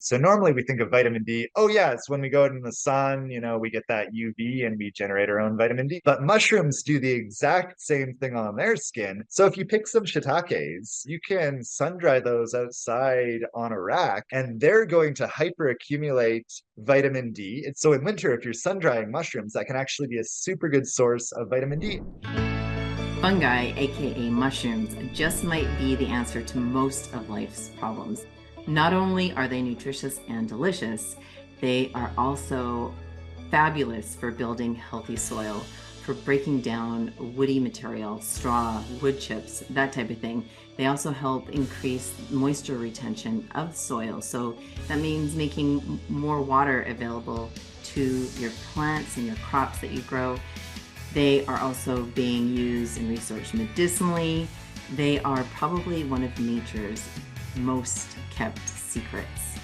So normally we think of vitamin D, oh yeah, it's when we go out in the sun, we get that UV and we generate our own vitamin D. But mushrooms do the exact same thing on their skin. So if you pick some shiitakes, you can sun dry those outside on a rack and they're going to hyperaccumulate vitamin D. So in winter, if you're sun drying mushrooms, that can actually be a super good source of vitamin D. Fungi, aka mushrooms, just might be the answer to most of life's problems. Not only are they nutritious and delicious, they are also fabulous for building healthy soil, for breaking down woody material, straw, wood chips, that type of thing. They also help increase moisture retention of soil. So that means making more water available to your plants and your crops that you grow. They are also being used and researched medicinally. They are probably one of nature's most kept secrets.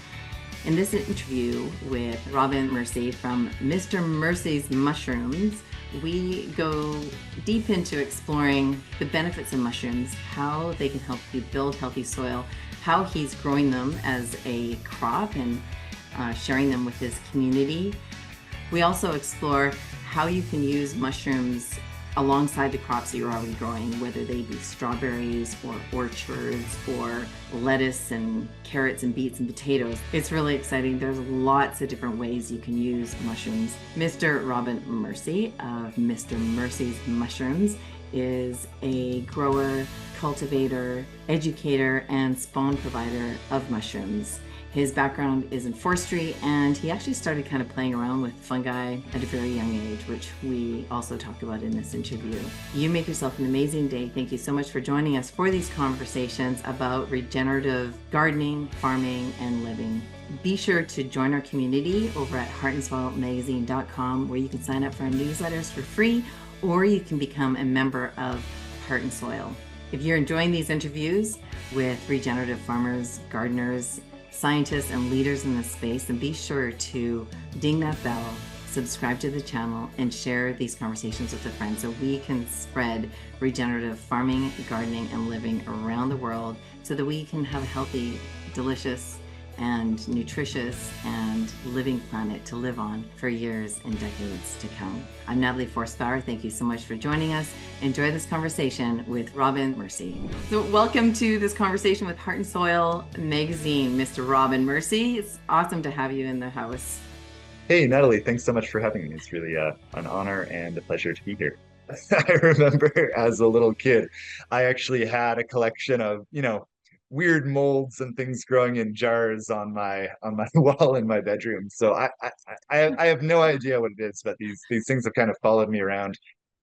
In this interview with Robin Mercy from Mr. Mercy's Mushrooms, we go deep into exploring the benefits of mushrooms, how they can help you build healthy soil, how he's growing them as a crop and sharing them with his community. We also explore how you can use mushrooms alongside the crops that you're already growing, whether they be strawberries or orchards or lettuce and carrots and beets and potatoes. It's really exciting. There's lots of different ways you can use mushrooms. Mr. Robin Mercy of Mr. Mercy's Mushrooms is a grower, cultivator, educator, and spawn provider of mushrooms. His background is in forestry, and he actually started kind of playing around with fungi at a very young age, which we also talk about in this interview. You make yourself an amazing day. Thank you so much for joining us for these conversations about regenerative gardening, farming, and living. Be sure to join our community over at HeartandSoilMagazine.com, where you can sign up for our newsletters for free, or you can become a member of Heart and Soil. If you're enjoying these interviews with regenerative farmers, gardeners, scientists, and leaders in this space, then be sure to ding that bell, subscribe to the channel, and share these conversations with a friend so we can spread regenerative farming, gardening, and living around the world so that we can have a healthy, delicious, and nutritious and living planet to live on for years and decades to come. I'm Natalie Forsbauer. Thank you so much for joining us. Enjoy this conversation with Robin Mercy. So welcome to this conversation with Heart and Soil Magazine, Mr. Robin Mercy. It's awesome to have you in the house. Hey, Natalie, thanks so much for having me. It's really an honor and a pleasure to be here. I remember as a little kid, I actually had a collection of, weird molds and things growing in jars on my wall in my bedroom. So I have no idea what it is, but these things have kind of followed me around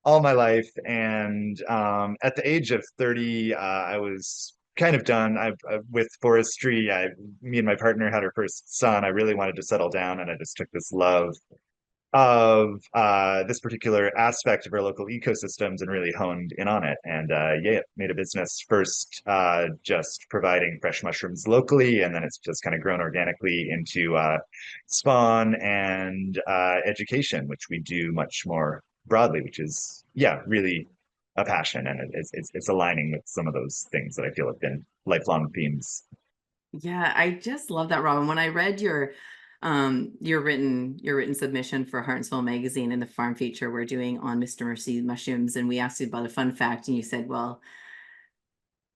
all my life. And at the age of 30, I was kind of done. With forestry. Me and my partner had our first son. I really wanted to settle down, and I just took this love of this particular aspect of our local ecosystems and really honed in on it. And yeah, made a business first just providing fresh mushrooms locally, and then it's just kind of grown organically into spawn and education, which we do much more broadly, which is, yeah, really a passion. And it's aligning with some of those things that I feel have been lifelong themes. Yeah, I just love that, Robin. When I read your written submission for Heart and Soul magazine and the farm feature we're doing on Mr. Mercy mushrooms, and we asked you about a fun fact, and you said, well,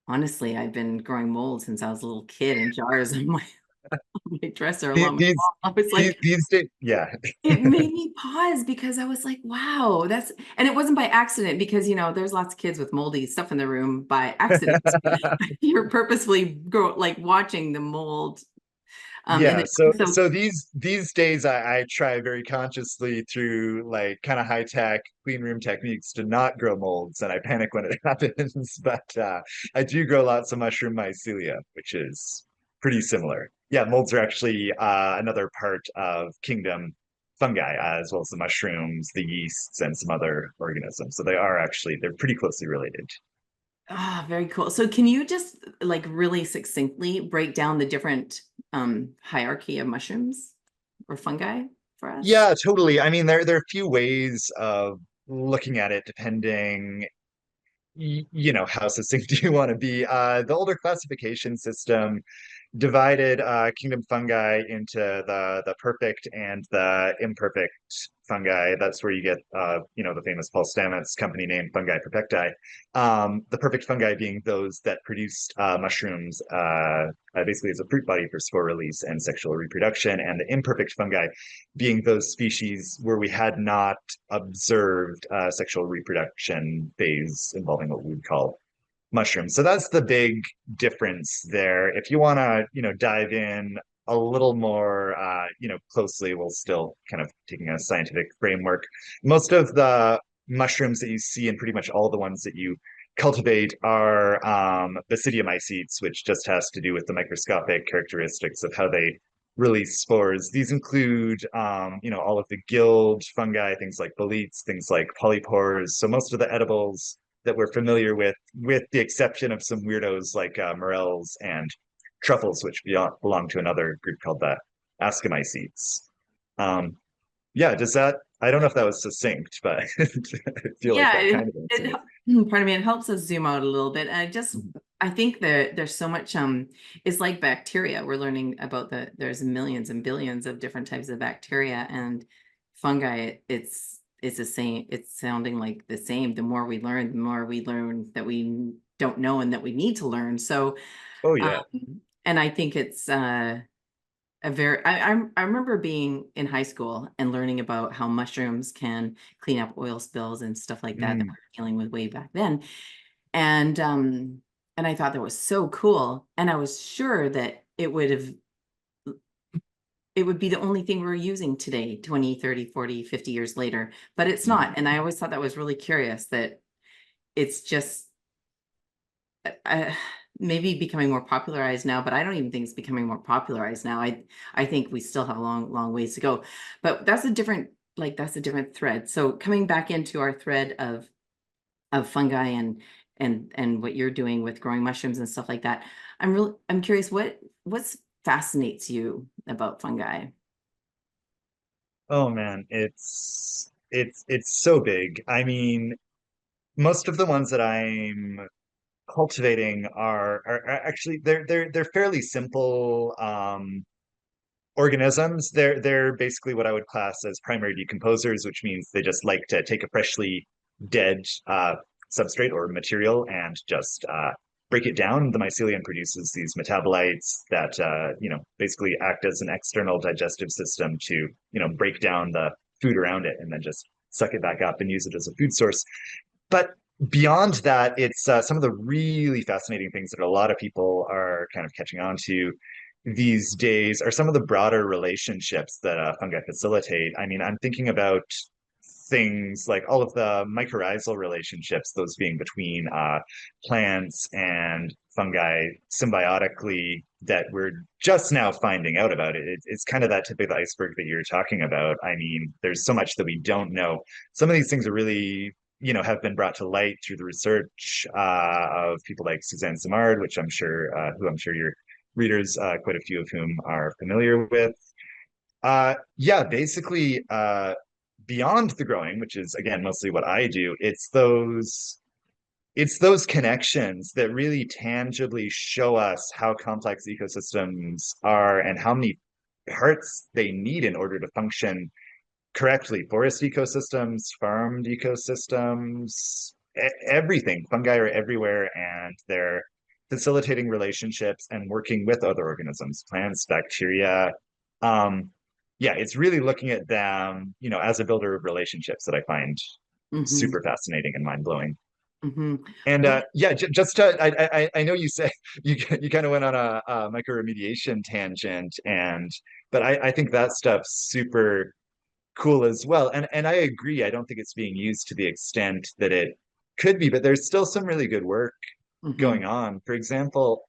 honestly, I've been growing mold since I was a little kid in jars on my dresser These along with these mom. I was these, like, these days, yeah. it made me pause because I was like, wow, and it wasn't by accident because, there's lots of kids with moldy stuff in the room by accident. You're purposefully watching the mold. And Yeah, then so also, so these days I try very consciously through like kind of high tech clean room techniques to not grow molds, and I panic when it happens. But I do grow lots of mushroom mycelia, which is pretty similar. Yeah, molds are actually another part of kingdom fungi, as well as the mushrooms, the yeasts, and some other organisms. So they're pretty closely related. very cool. So can you just like really succinctly break down the different hierarchy of mushrooms or fungi for us? Yeah, totally. I mean, there are a few ways of looking at it depending how succinct do you want to be. The older classification system divided kingdom fungi into the perfect and the imperfect fungi. That's where you get the famous Paul Stamets company name Fungi Perfecti. The perfect fungi being those that produced mushrooms basically as a fruit body for spore release and sexual reproduction, and the imperfect fungi being those species where we had not observed sexual reproduction phase involving what we would call mushrooms. So that's the big difference there. If you want to, dive in a little more, closely, we'll still kind of taking a scientific framework. Most of the mushrooms that you see and pretty much all the ones that you cultivate are basidiomycetes, which just has to do with the microscopic characteristics of how they release spores. These include, all of the guild fungi, things like boletes, things like polypores. So most of the edibles that we're familiar with the exception of some weirdos like morels and truffles, which belong to another group called the Ascomycetes. Um, yeah, does that? I don't know if that was succinct, but I feel like Yeah, that kind of it answered pardon me, it helps us zoom out a little bit. And it. I think there's so much it's like bacteria. We're learning about there's millions and billions of different types of bacteria, and fungi, it's the same, it's sounding like the same. The more we learn that we don't know and that we need to learn. So Oh um yeah. and I think it's a very I remember being in high school and learning about how mushrooms can clean up oil spills and stuff like that that we Mm, were dealing with way back then. And I thought that was so cool. And I was sure that it would be the only thing we're using today, 20, 30, 40, 50 years later. But it's not. mm. And I always thought that was really curious that it's just uh, maybe becoming more popularized now, but I don't even think it's becoming more popularized now. I think we still have a long ways to go. But that's a different thread. So coming back into our thread of fungi and what you're doing with growing mushrooms and stuff like that, I'm curious what's fascinates you about fungi. Oh man, it's so big. I mean, most of the ones that I'm cultivating are actually they're fairly simple organisms. They're basically what I would class as primary decomposers, which means they just like to take a freshly dead substrate or material and just break it down. The mycelium produces these metabolites that basically act as an external digestive system to break down the food around it and then just suck it back up and use it as a food source. But beyond that, it's some of the really fascinating things that a lot of people are kind of catching on to these days are some of the broader relationships that fungi facilitate. I mean, I'm thinking about things like all of the mycorrhizal relationships, those being between plants and fungi symbiotically that we're just now finding out about. It's kind of that tip of the iceberg that you're talking about. I mean, there's so much that we don't know. Some of these things are really have been brought to light through the research of people like Suzanne Simard, which who I'm sure your readers, quite a few of whom are familiar with. Yeah, basically, beyond the growing, which is again mostly what I do, it's those connections that really tangibly show us how complex ecosystems are and how many parts they need in order to function correctly. Forest ecosystems, farmed ecosystems, everything. Fungi are everywhere and they're facilitating relationships and working with other organisms, plants, bacteria. Um, yeah, it's really looking at them, as a builder of relationships that I find Hmm. super fascinating and mind blowing. Hmm. And What yeah, just to, I know you say you kind of went on a micro remediation tangent, but I think that stuff's super cool as well. And I agree. I don't think it's being used to the extent that it could be, but there's still some really good work hmm. going on. For example,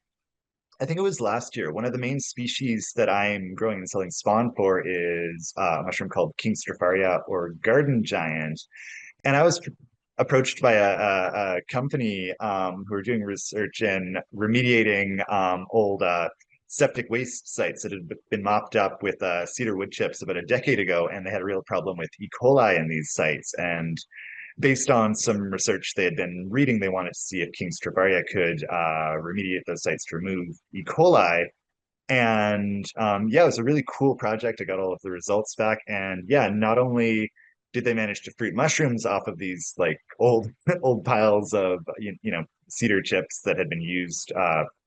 I think it was last year, one of the main species that I'm growing and selling spawn for is a mushroom called King Stropharia or garden giant. And I was approached by a company who are doing research in remediating old septic waste sites that had been mopped up with cedar wood chips about a decade ago, and they had a real problem with E. coli in these sites. And based on some research they had been reading, they wanted to see if King Stropharia could remediate those sites to remove E. coli. And yeah, it was a really cool project. I got all of the results back, and yeah, not only did they manage to fruit mushrooms off of these like old old piles of you know cedar chips that had been used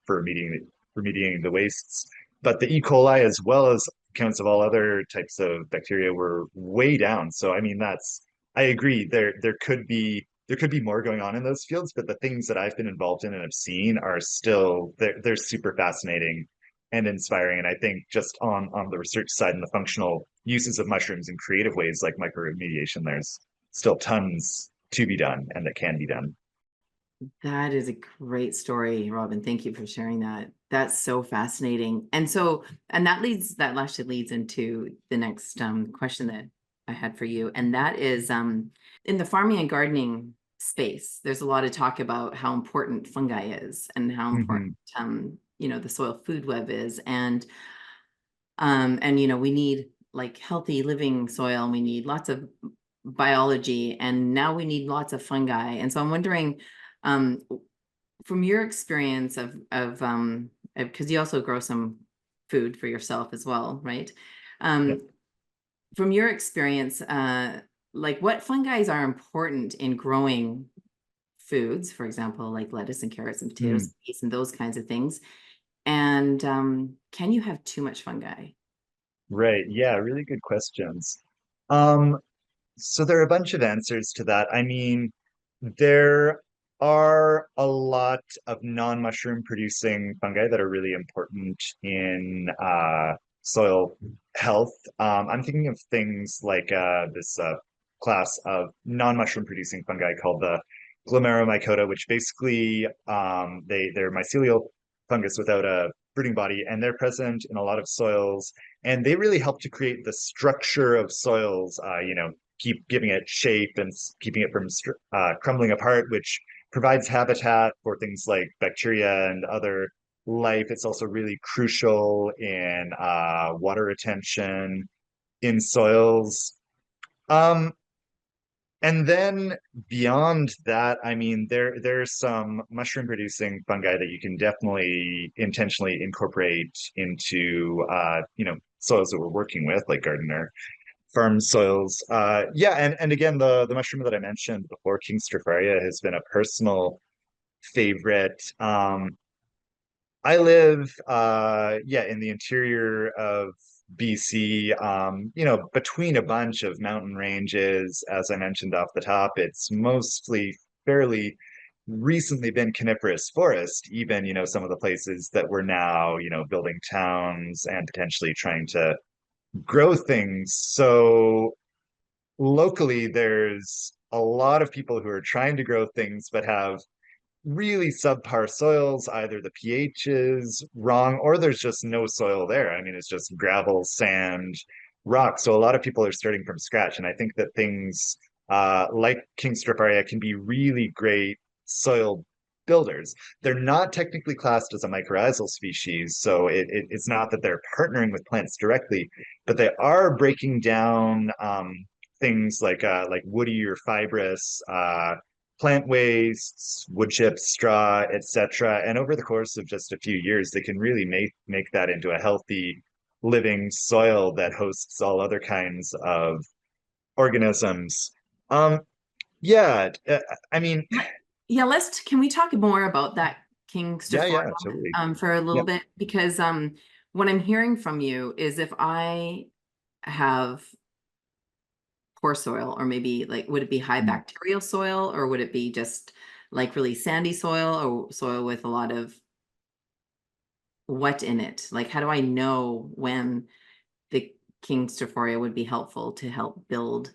for remediating the wastes, but the E. coli as well as counts of all other types of bacteria were way down. So I mean, that's I agree. There could be more going on in those fields, but the things that I've been involved in and have seen are still they're super fascinating and inspiring. And I think just on the research side and the functional uses of mushrooms in creative ways like microremediation, there's still tons to be done and that can be done. That is a great story, Robin. Thank you for sharing that. That's so fascinating. And that actually leads into the next question that I had for you. And that is in the farming and gardening space, there's a lot of talk about how important fungi is and how important, Mm-hmm. the soil food web is. We need like healthy living soil, and we need lots of biology, and now we need lots of fungi. And so I'm wondering, um, from your experience of because you also grow some food for yourself as well, right? Yeah. Um, from your experience, like what fungi are important in growing foods, for example, like lettuce and carrots and potatoes Mm. and peas and those kinds of things? And can you have too much fungi? Right. Yeah, really good questions. Um, So there are a bunch of answers to that. I mean, there are a lot of non-mushroom producing fungi that are really important in soil health. I'm thinking of things like this class of non-mushroom producing fungi called the Glomeromycota, which basically they're mycelial fungus without a fruiting body, and they're present in a lot of soils, and they really help to create the structure of soils. Keep giving it shape and keeping it from crumbling apart, which provides habitat for things like bacteria and other life. It's also really crucial in water retention in soils. Um, and then beyond that, I mean, there's some mushroom producing fungi that you can definitely intentionally incorporate into soils that we're working with, like gardener farm soils. Yeah, and again, the mushroom that I mentioned before, King Stropharia, has been a personal favorite. I live, yeah, in the interior of BC, between a bunch of mountain ranges. As I mentioned off the top, it's mostly fairly recently been coniferous forest, even, some of the places that we're now, building towns and potentially trying to grow things. So locally, there's a lot of people who are trying to grow things but have really subpar soils. Either the pH is wrong or there's just no soil there. I mean, it's just gravel, sand, rock. So a lot of people are starting from scratch. And I think that things like King Stropharia can be really great soil builders. They're not technically classed as a mycorrhizal species, so it's not that they're partnering with plants directly, but they are breaking down things like woody or fibrous plant wastes, wood chips, straw, etc. And over the course of just a few years, they can really make that into a healthy living soil that hosts all other kinds of organisms. Um, yeah, I mean, Yeah, can we talk more about that King Stropharia yeah, totally. for a little Yep. bit? Because what I'm hearing from you is if I have poor soil, or maybe like, would it be high Mm. bacterial soil, or would it be just like really sandy soil, or soil with a lot of wet in it? Like, how do I know when the King Stropharia would be helpful to help build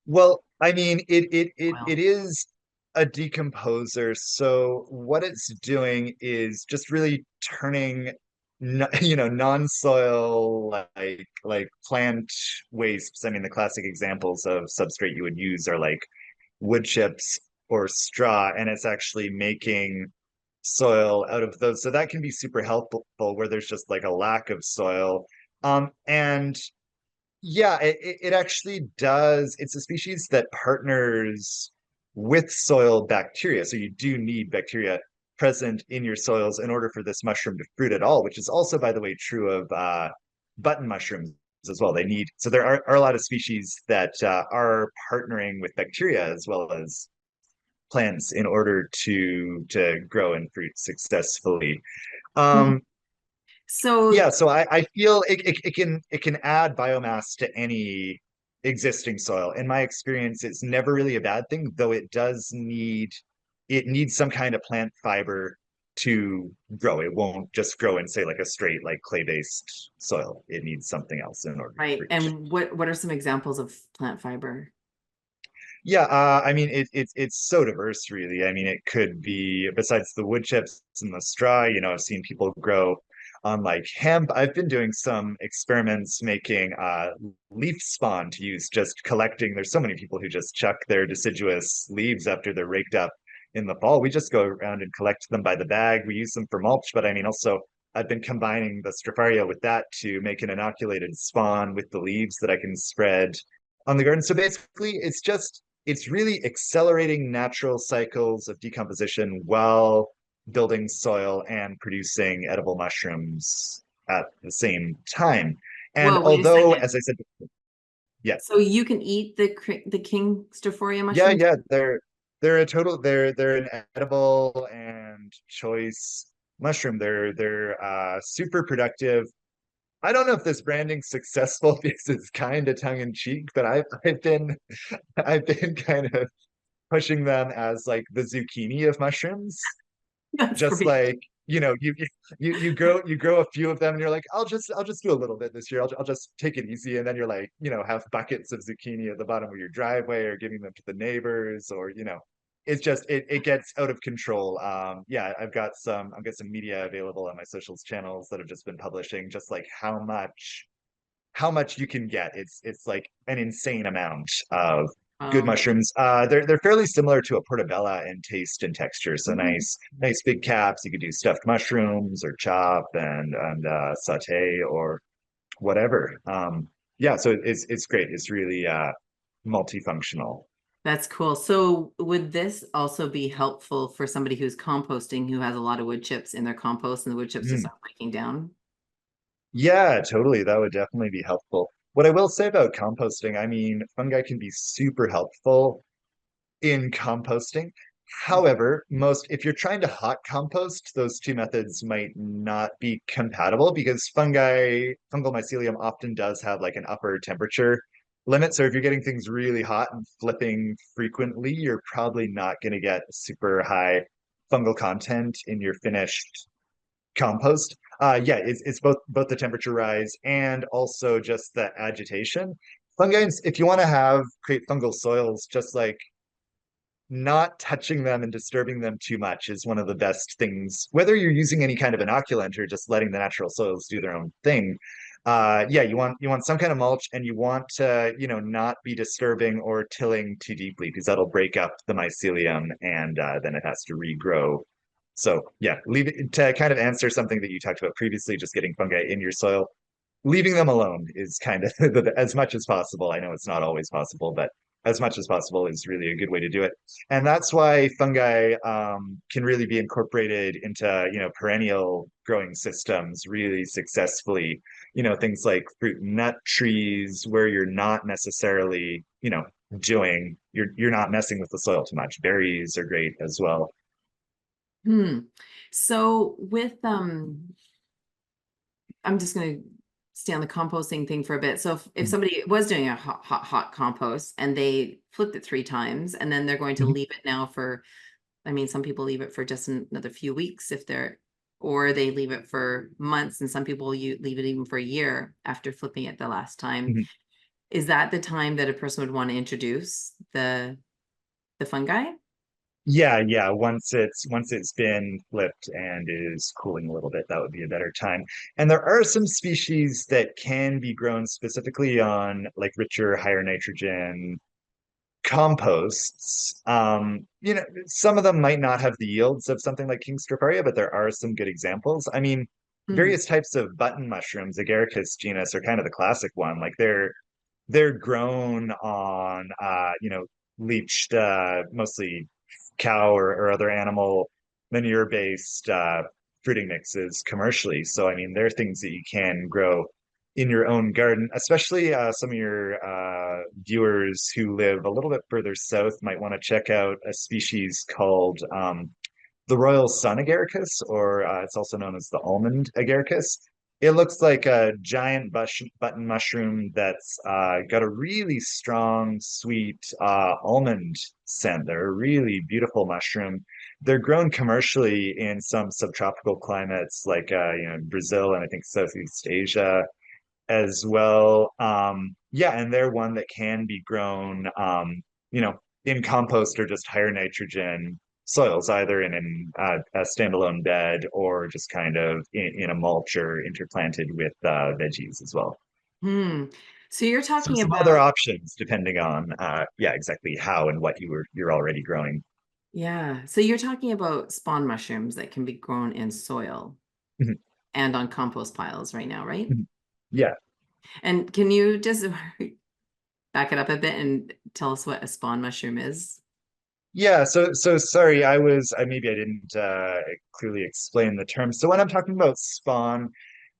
Well, I mean, it soil? is a decomposer. So what it's doing is just really turning, non-soil like plant wastes. I mean, the classic examples of substrate you would use are like wood chips or straw, and it's actually making soil out of those. So that can be super helpful where there's just like a lack of soil. And yeah, it actually does. It's a species that partners with soil bacteria. So you do need bacteria present in your soils in order for this mushroom to fruit at all, which is also, by the way, true of button mushrooms as well. They need, so there are a lot of species that are partnering with bacteria as well as plants in order to grow and fruit successfully. Hmm. Um, So yeah, so I feel it can add biomass to any existing soil. In my experience, it's never really a bad thing, though it needs some kind of plant fiber to grow. It won't just grow in, say, like a straight like clay-based soil. It needs something else in order to right. fruit. And what are some examples of plant fiber? Yeah, I mean it's so diverse, really. I mean, it could be besides the wood chips and the straw. I've seen people grow on like hemp. I've been doing some experiments making leaf spawn to use, just collecting. There's so many people who just chuck their deciduous leaves after they're raked up in the fall. We just go around and collect them by the bag. We use them for mulch, but I mean also I've been combining the Stropharia with that to make an inoculated spawn with the leaves that I can spread on the garden. So basically, it's really accelerating natural cycles of decomposition while building soil and producing edible mushrooms at the same time. And Whoa, wait a although, second. as I said, yeah, So you can eat the King Stropharia yeah, mushrooms? yeah, they're an edible and choice mushroom. They're super productive. I don't know if this branding's successful because it's kind of tongue in cheek, but I've been kind of pushing them as like the zucchini of mushrooms. That's Just great. like, you grow a few of them and you're like, I'll just do a little bit this year. I'll just take it easy. And then you're like, have buckets of zucchini at the bottom of your driveway or giving them to the neighbors, or it's just it gets out of control. Yeah, I've got some media available on my socials channels that have just been publishing just like how much you can get. It's like an insane amount of good Um, mushrooms. They're fairly similar to a portobello in taste and texture. So mm, nice big caps. You could do stuffed mushrooms or chop and saute or whatever. Yeah, so it's great. It's really multifunctional. that's cool. So would this also be helpful for somebody who's composting, who has a lot of wood chips in their compost and the wood chips just Mm. aren't breaking down? Yeah, totally. That would definitely be helpful. What I will say about composting, I mean, fungi can be super helpful in composting. However, if you're trying to hot compost, those two methods might not be compatible because fungal mycelium often does have like an upper temperature limit. So if you're getting things really hot and flipping frequently, you're probably not going to get super high fungal content in your finished compost. Yeah, it's both the temperature rise and also just the agitation. Fungi, if you want to create fungal soils, just like not touching them and disturbing them too much is one of the best things, whether you're using any kind of inoculant or just letting the natural soils do their own thing. Yeah, you want some kind of mulch, and you want to, not be disturbing or tilling too deeply because that'll break up the mycelium and then it has to regrow. So yeah, leave it to kind of answer something that you talked about previously, just getting fungi in your soil. Leaving them alone is kind of as much as possible. I know it's not always possible, but as much as possible is really a good way to do it. And that's why fungi can really be incorporated into, perennial growing systems really successfully. Things like fruit and nut trees where you're not necessarily, you're not messing with the soil too much. Berries are great as well. Hmm. So with I'm just going to stay on the composting thing for a bit. So if somebody was doing a hot compost and they flipped it 3 times and then they're going to Mhm. leave it now for, I mean, some people leave it for just another few weeks if they're, or they leave it for months, and some people you leave it even for a year after flipping it the last time. Mhm. Is that the time that a person would want to introduce the fungi? Yeah, yeah. Once it's been flipped and is cooling a little bit, that would be a better time. And there are some species that can be grown specifically on like richer, higher nitrogen composts. Some of them might not have the yields of something like King Stropharia, but there are some good examples. I mean, Hmm. various types of button mushrooms, Agaricus genus, are kind of the classic one. Like they're grown on leached mostly cow or other animal manure-based fruiting mixes commercially. So, I mean, there are things that you can grow in your own garden, especially some of your viewers who live a little bit further south might want to check out a species called the Royal Sun Agaricus, or it's also known as the almond agaricus. It looks like a giant button mushroom that's got a really strong, sweet almond scent. They're a really beautiful mushroom. They're grown commercially in some subtropical climates like Brazil and I think Southeast Asia as well. Yeah, and they're one that can be grown, in compost or just higher nitrogen soils, either a standalone bed or just kind of in a mulch or interplanted with veggies as well. Hmm. So you're So talking some other about, options depending on, yeah, exactly how and what you're already growing. yeah. So you're talking about spawn mushrooms that can be grown in soil Mhm, and on compost piles right now, right? mhm. Yeah. And can you just back it up a bit and tell us what a spawn mushroom is? Yeah, so sorry, I maybe I didn't clearly explain the term. So when I'm talking about spawn,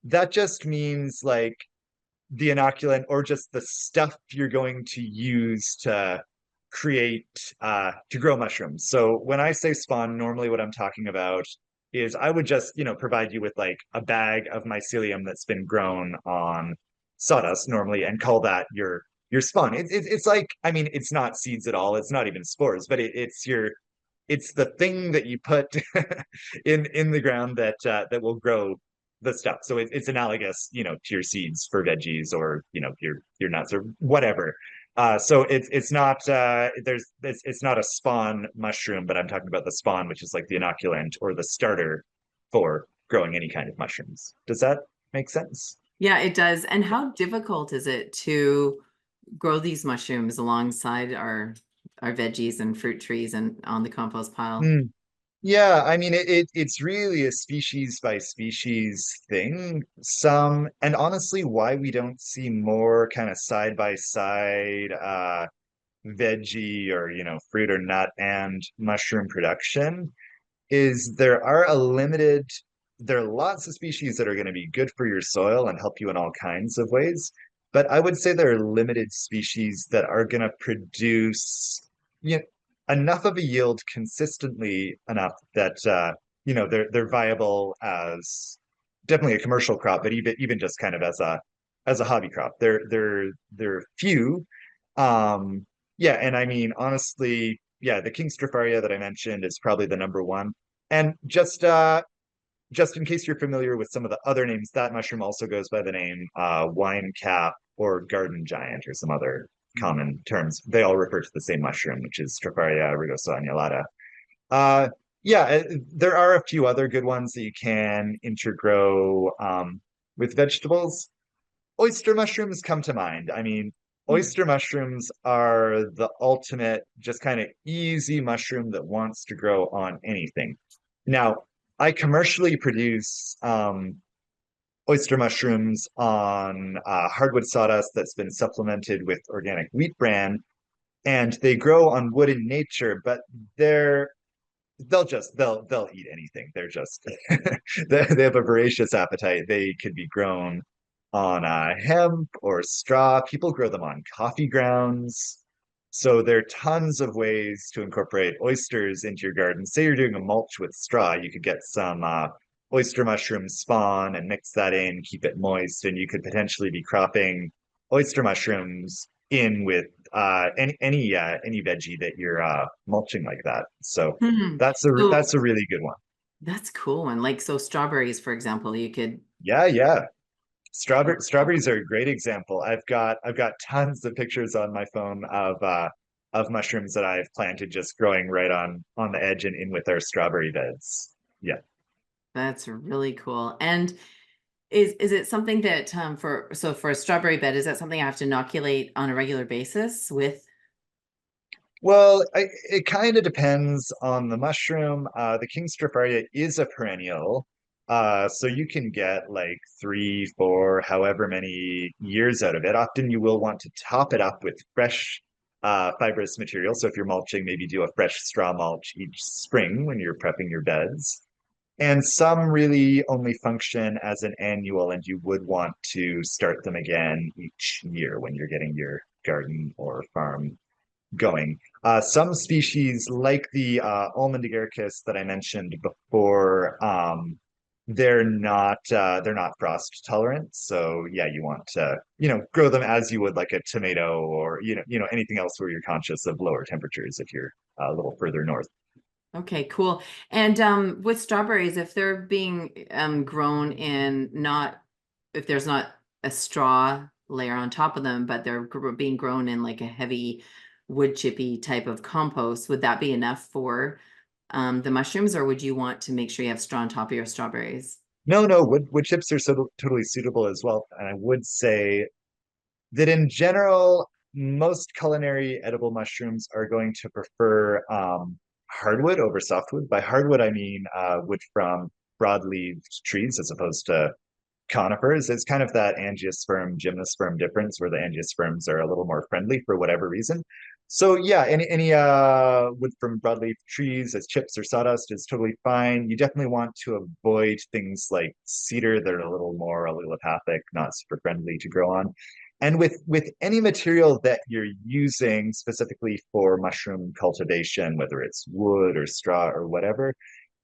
that just means like the inoculant or just the stuff you're going to use to create to grow mushrooms. So when I say spawn, normally what I'm talking about is I would just, provide you with like a bag of mycelium that's been grown on sawdust normally and call that your spawn. It's like, I mean, it's not seeds at all. It's not even spores, but it's the thing that you put in the ground that will grow the stuff. So it's analogous, to your seeds for veggies or your nuts or whatever. So it's not it's not a spawn mushroom, but I'm talking about the spawn, which is like the inoculant or the starter for growing any kind of mushrooms. Does that make sense? Yeah, it does. And how difficult is it to grow these mushrooms alongside our veggies and fruit trees and on the compost pile? Mm. Yeah, I mean it's really a species by species thing. Some and honestly, why we don't see more kind of side by side veggie or fruit or nut and mushroom production is there are lots of species that are going to be good for your soil and help you in all kinds of ways. But I would say there are limited species that are going to produce you know, enough of a yield consistently enough that they're viable as definitely a commercial crop, but even just kind of as a hobby crop. They're few. Um, yeah, and I mean honestly, yeah, the King Stropharia that I mentioned is probably the number one. And just in case you're familiar with some of the other names, that mushroom also goes by the name wine cap or garden giant or some other common terms. They all refer to the same mushroom, which is Stropharia rugosa annulata. Uh, yeah, there are a few other good ones that you can intergrow with vegetables. Oyster mushrooms come to mind. I mean, Hmm. oyster mushrooms are the ultimate, just kind of easy mushroom that wants to grow on anything. Now, I commercially produce oyster mushrooms on hardwood sawdust that's been supplemented with organic wheat bran, and they grow on wood in nature, but they're they'll eat anything. They're just they have a voracious appetite. They could be grown on hemp or straw. People grow them on coffee grounds. So there are tons of ways to incorporate oysters into your garden. Say you're doing a mulch with straw, you could get some oyster mushroom spawn and mix that in, keep it moist, and you could potentially be cropping oyster mushrooms in with any veggie that you're mulching like that. So Hmm. that's So a really good one. that's cool. And like, so strawberries, for example, you could. Yeah, yeah. Strawberries are a great example. I've got tons of pictures on my phone of mushrooms that I've planted just growing right on the edge and in with our strawberry beds. Yeah. That's really cool. And is it something that for a strawberry bed, is that something I have to inoculate on a regular basis with? Well, it kind of depends on the mushroom. The King Stropharia is a perennial, so you can get like 3, 4, however many years out of it. Often you will want to top it up with fresh fibrous material. So if you're mulching, maybe do a fresh straw mulch each spring when you're prepping your beds. And some really only function as an annual, and you would want to start them again each year when you're getting your garden or farm going. Some species, like the almond agaricus that I mentioned before, they're not frost tolerant. So yeah, you want to grow them as you would like a tomato or anything else where you're conscious of lower temperatures if you're a little further north. Okay, cool. And with strawberries, if they're being grown in not, if there's not a straw layer on top of them, but they're being grown in like a heavy wood chippy type of compost, would that be enough for the mushrooms, or would you want to make sure you have straw on top of your strawberries? No, no, wood chips are totally suitable as well. And I would say that in general, most culinary edible mushrooms are going to prefer hardwood over softwood. By hardwood, I mean wood from broad-leaved trees as opposed to conifers. It's kind of that angiosperm gymnosperm difference where the angiosperms are a little more friendly for whatever reason. So yeah, any wood from broadleaf trees as chips or sawdust is totally fine. You definitely want to avoid things like cedar that are a little more allelopathic, not super friendly to grow on. And with any material that you're using specifically for mushroom cultivation, whether it's wood or straw or whatever,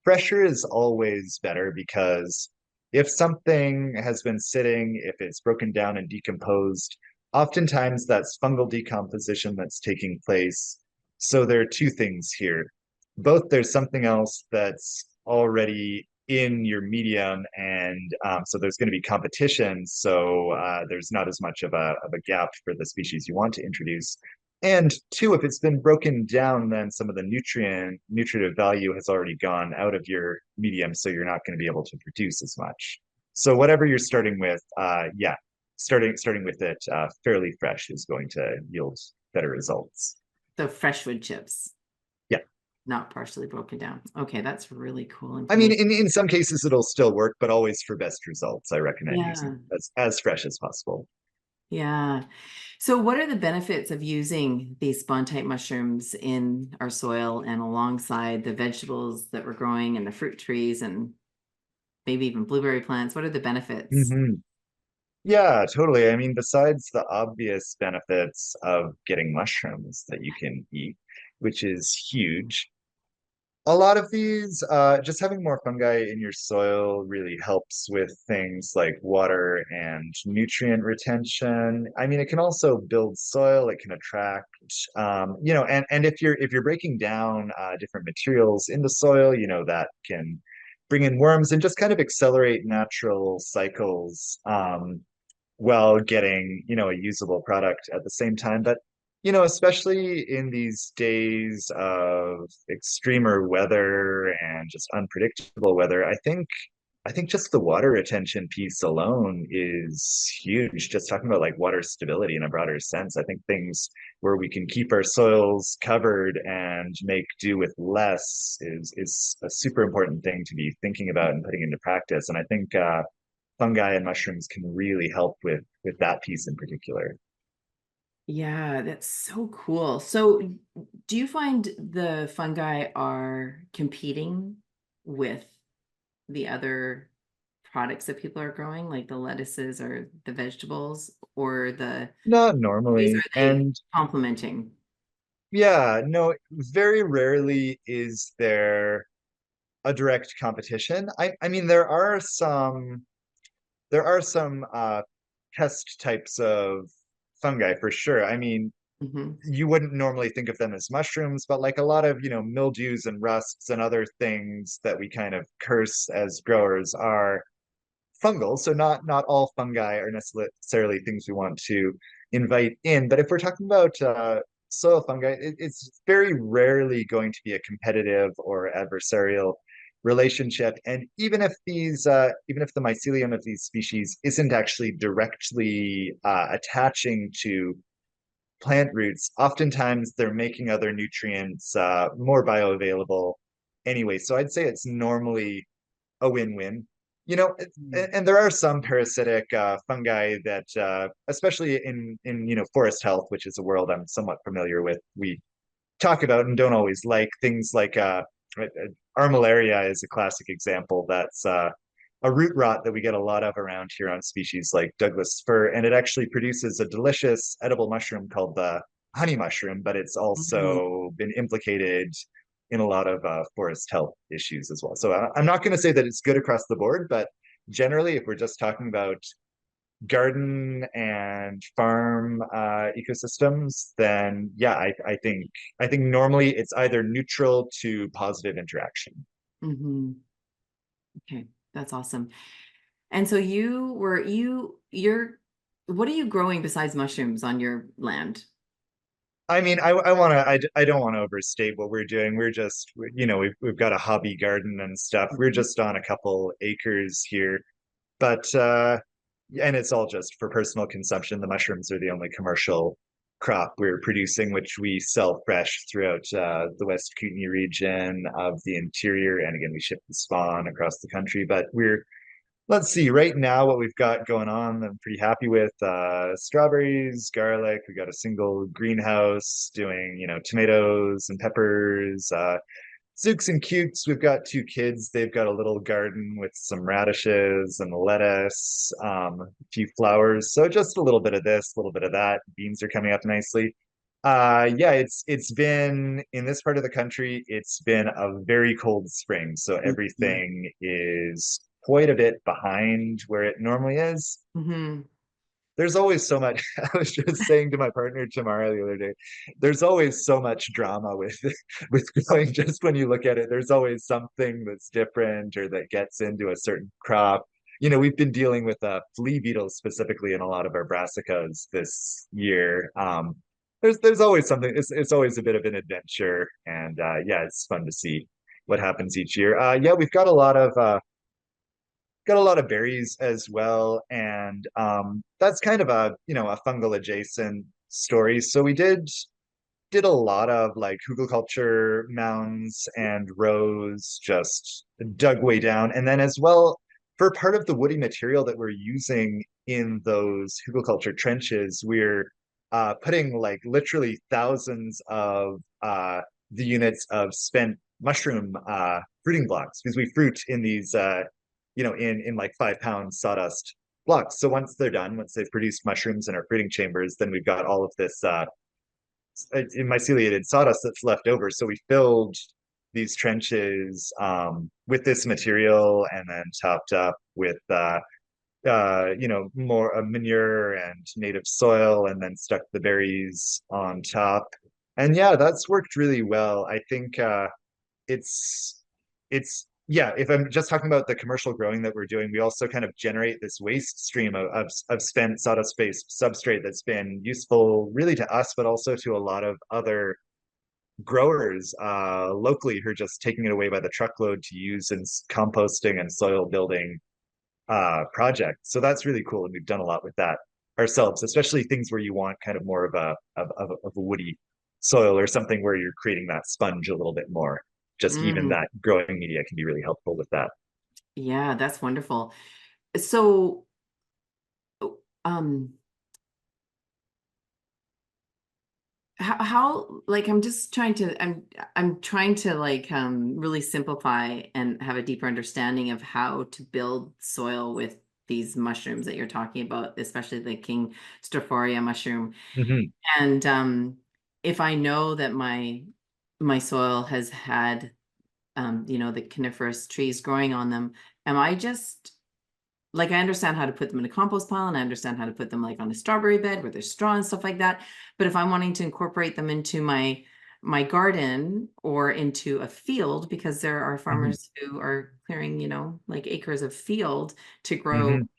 fresher is always better because if something has been sitting, if it's broken down and decomposed, oftentimes that's fungal decomposition that's taking place. So there are two things here. Both there's something else that's already in your medium, and so there's going to be competition. So there's not as much of a gap for the species you want to introduce. And two, if it's been broken down, then some of the nutritive value has already gone out of your medium, so you're not going to be able to produce as much. So whatever you're starting with, yeah, starting with it fairly fresh is going to yield better results. So fresh wood chips, Yeah. not partially broken down. Okay, that's really cool I mean, information. in some cases it'll still work, but always for best results, I recommend using Yeah. as fresh as possible. Yeah. So what are the benefits of using these spawn-type mushrooms in our soil and alongside the vegetables that we're growing and the fruit trees and maybe even blueberry plants? What are the benefits? Mhm. Yeah, totally. I mean, besides the obvious benefits of getting mushrooms that you can eat, which is huge, a lot of these, just having more fungi in your soil really helps with things like water and nutrient retention. I mean, it can also build soil, it can attract, and if you're breaking down different materials in the soil, that can bring in worms and just kind of accelerate natural cycles. While getting, a usable product at the same time. But, especially in these days of extremer weather and just unpredictable weather, I think just the water retention piece alone is huge. Just talking about like water stability in a broader sense. I think things where we can keep our soils covered and make do with less is a super important thing to be thinking about and putting into practice. And I think fungi and mushrooms can really help with that piece in particular. Yeah, that's so cool. So do you find the fungi are competing with the other products that people are growing, like the lettuces or the vegetables, or the Not trees, normally. are they And complementing? yeah, no, very rarely is there a direct competition. I mean there are some pest types of fungi for sure. I mean, Hmm. you wouldn't normally think of them as mushrooms, but like a lot of, mildews and rusts and other things that we kind of curse as growers are fungal. So not all fungi are necessarily things we want to invite in. But if we're talking about soil fungi, it's very rarely going to be a competitive or adversarial relationship. And even if the mycelium of these species isn't actually directly attaching to plant roots, oftentimes they're making other nutrients more bioavailable anyway. So I'd say it's normally a win-win. Mm. and there are some parasitic fungi that, especially in forest health, which is a world I'm somewhat familiar with, we talk about and don't always like things like armillaria is a classic example. That's a root rot that we get a lot of around here on species like Douglas fir, and it actually produces a delicious edible mushroom called the honey mushroom, but it's Mhm. also been implicated in a lot of forest health issues as well. So I'm not going to say that it's good across the board, but generally, if we're just talking about garden and farm ecosystems, then yeah, I think normally it's either neutral to positive interaction. Mhm. Okay, that's awesome. And so you're what are you growing besides mushrooms on your land? I mean, I don't want to overstate what we're doing. We're just, we've got a hobby garden and stuff. We're Mhm. just on a couple acres here, but and it's all just for personal consumption. The mushrooms are the only commercial crop we're producing, which we sell fresh throughout the West Kootenay region of the interior. And again, we ship the spawn across the country. But let's see, right now, what we've got going on, I'm pretty happy with strawberries, garlic. We got a single greenhouse doing, tomatoes and peppers, Zooks and Cukes, we've got two kids. They've got a little garden with some radishes and lettuce, a few flowers. So just a little bit of this, a little bit of that. Beans are coming up nicely. Yeah, it's been in this part of the country, it's been a very cold spring. So Mhm. everything is quite a bit behind where it normally is. Mhm. There's always so much. I was just saying to my partner Tamara the other day, there's always so much drama with with growing. Just when you look at it, there's always something that's different or that gets into a certain crop. We've been dealing with flea beetles specifically in a lot of our brassicas this year. There's always something. It's always a bit of an adventure, and yeah, it's fun to see what happens each year. Yeah, we've got a lot of berries as well, and that's kind of a fungal adjacent story. So we did a lot of like hugelkultur mounds and rows, just dug way down, and then as well for part of the woody material that we're using in those hugelkultur trenches, we're putting like literally thousands of the units of spent mushroom fruiting blocks because we fruit in these in like 5 pound sawdust blocks. So once they're done, once they've produced mushrooms in our fruiting chambers, then we've got all of this myceliated sawdust that's left over. So we filled these trenches with this material and then topped up with more manure and native soil, and then stuck the berries on top. And yeah, that's worked really well. I think it's yeah, if I'm just talking about the commercial growing that we're doing, we also kind of generate this waste stream of spent sawdust based substrate that's been useful really to us, but also to a lot of other growers locally who are just taking it away by the truckload to use in composting and soil building projects. So that's really cool, and we've done a lot with that ourselves, especially things where you want kind of more of a woody soil or something where you're creating that sponge a little bit more. Just even Mm. that growing media can be really helpful with that. Yeah, that's wonderful. So, um, how like I'm trying to like really simplify and have a deeper understanding of how to build soil with these mushrooms that you're talking about, especially the King Stropharia mushroom. Mhm. And if I know that my soil has had the coniferous trees growing on them, am I just like I understand how to put them in a compost pile and I understand how to put them like on a strawberry bed where there's straw and stuff like that. But if I'm wanting to incorporate them into my garden or into a field, because there are Mhm. farmers who are clearing, like acres of field to grow Mhm.